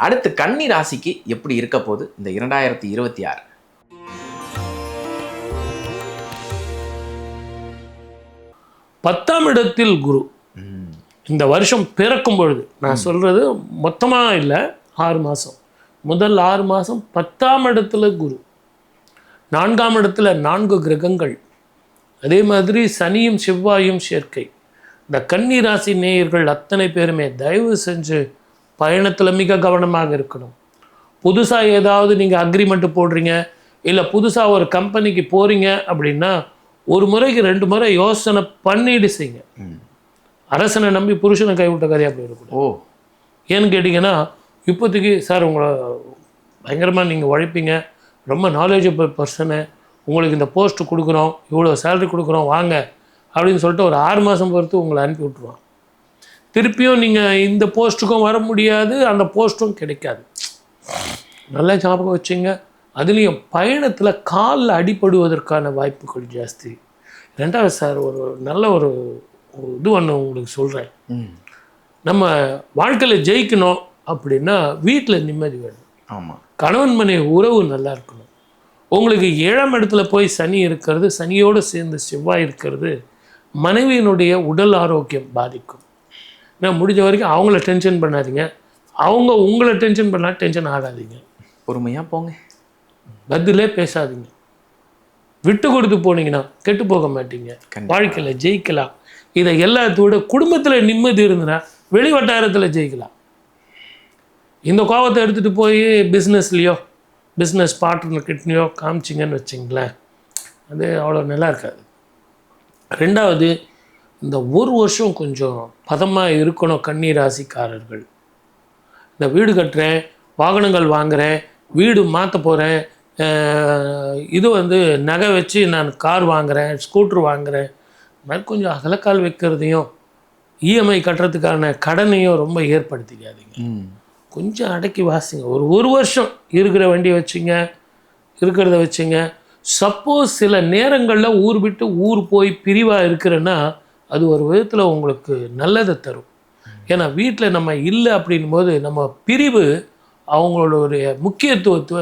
அடுத்து கன்னி ராசிக்கு எப்படி இருக்க போகுது இந்த 2026? பத்தாம் இடத்தில் குரு இந்த வருஷம் பிறக்கும் பொழுது, நான் சொல்றது மொத்தமாக இல்லை, 6 மாதம், முதல் 6 மாதம் 10ஆம் இடத்துல குரு, 4ஆம் இடத்துல 4 கிரகங்கள், அதே மாதிரி சனியும் செவ்வாயும் சேர்க்கை. இந்த கன்னி ராசி நேயர்கள் அத்தனை பேருமே தயவு செஞ்சு பயணத்தில் மிக கவனமாக இருக்கணும். புதுசாக ஏதாவது நீங்கள் அக்ரிமெண்ட்டு போடுறீங்க, இல்லை புதுசாக ஒரு கம்பெனிக்கு போகிறீங்க அப்படின்னா 1 முறைக்கு 2 முறை யோசனை பண்ணிட்டு செய்யுங்க. அரசனை நம்பி புருஷனை கைவிட்ட கதையாக அப்படி இருக்கணும். ஏன்னு கேட்டிங்கன்னா, இப்போதைக்கு சார் உங்களை பயங்கரமாக நீங்கள் உழைப்பீங்க, ரொம்ப நாலேஜபிள் பர்சனு, உங்களுக்கு இந்த போஸ்ட்டு கொடுக்குறோம், இவ்வளோ சேலரி கொடுக்குறோம் வாங்க அப்படின்னு சொல்லிட்டு ஒரு 6 மாதம் பொறுத்து உங்களை அனுப்பி விட்ருவான். திருப்பியும் நீங்கள் இந்த போஸ்ட்டுக்கும் வர முடியாது, அந்த போஸ்ட்டும் கிடைக்காது. நல்லா ஞாபகம் வச்சுங்க. அதுலேயும் பயணத்தில் காலில் அடிபடுவதற்கான வாய்ப்புகள் ஜாஸ்தி. 2வது சார், ஒரு நல்ல ஒரு இது ஒன்று உங்களுக்கு சொல்கிறேன். நம்ம வாழ்க்கையில் ஜெயிக்கணும் அப்படின்னா வீட்டில் நிம்மதி வேணும். ஆமாம். கணவன் மனைவி உறவு நல்லா இருக்கணும். உங்களுக்கு 7ஆம் இடத்துல போய் சனி இருக்கிறது, சனியோடு சேர்ந்து செவ்வாய் இருக்கிறது மனைவியினுடைய உடல் ஆரோக்கியம் பாதிக்கும். ஏன்னா முடிஞ்ச வரைக்கும் அவங்கள டென்ஷன் பண்ணாதீங்க, அவங்க உங்களை டென்ஷன் பண்ணால் டென்ஷன் ஆகாதீங்க. பொறுமையாக போங்க, பதிலே பேசாதீங்க. விட்டு கொடுத்து போனீங்கன்னா கெட்டு போக மாட்டீங்க, வாழ்க்கையில் ஜெயிக்கலாம். இதை எல்லாத்தோட குடும்பத்தில் நிம்மதி இருந்துன்னா வெளி வட்டாரத்தில் ஜெயிக்கலாம். இந்த கோபத்தை எடுத்துகிட்டு போய் பிஸ்னஸ்லேயோ பிஸ்னஸ் பார்ட்னர்கிட்டனையோ காமிச்சிங்கன்னு வச்சிங்களேன், அது அவ்வளோ நல்லா இருக்காது. 2வது, இந்த 1 வருஷம் கொஞ்சம் பதமாக இருக்கணும் கன்னி ராசிக்காரர்கள். இந்த வீடு கட்டுறேன், வாகனங்கள் வாங்குகிறேன், வீடு மாற்ற போகிறேன், இது நகை வச்சு நான் கார் வாங்குகிறேன், ஸ்கூட்ரு வாங்குகிறேன், இது மாதிரி கொஞ்சம் அகலக்கால் வைக்கிறதையும் இஎம்ஐ கட்டுறதுக்கான கடனையும் ரொம்ப ஏற்படுத்திக்காதீங்க. கொஞ்சம் அடக்கி வாசிங்க. ஒரு வருஷம் இருக்கிற வண்டியை வச்சுங்க, இருக்கிறத வச்சுங்க. சப்போஸ் சில நேரங்களில் ஊர் விட்டு ஊர் போய் பிரிவாக இருக்கிறேன்னா அது ஒரு விதத்தில் உங்களுக்கு நல்லதை தரும். ஏன்னா வீட்டில் நம்ம இல்லை அப்படின் போது நம்ம பிரிவு அவங்களுடைய முக்கியத்துவத்தை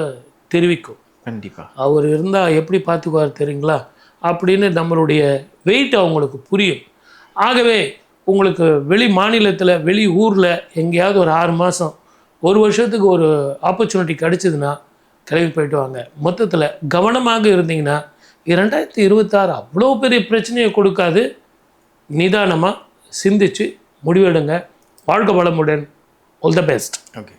தெரிவிக்கும். கண்டிப்பாக அவர் இருந்தால் எப்படி பார்த்துக்குவார் தெரியுங்களா அப்படின்னு நம்மளுடைய வெயிட் அவங்களுக்கு புரியும். ஆகவே உங்களுக்கு வெளி மாநிலத்தில் வெளி ஊரில் எங்கேயாவது ஒரு 6 மாதம் 1 வருஷத்துக்கு ஒரு ஆப்பர்ச்சுனிட்டி கிடச்சிதுன்னா கிளம்பி போயிட்டு வாங்க. மொத்தத்தில் கவனமாக இருந்தீங்கன்னா 2026 அவ்வளோ பெரிய பிரச்சனையை கொடுக்காது. நிதானமாக சிந்திச்சு முடிவெடுங்க. வாழ்க வளமுடன். All the best. ஓகே.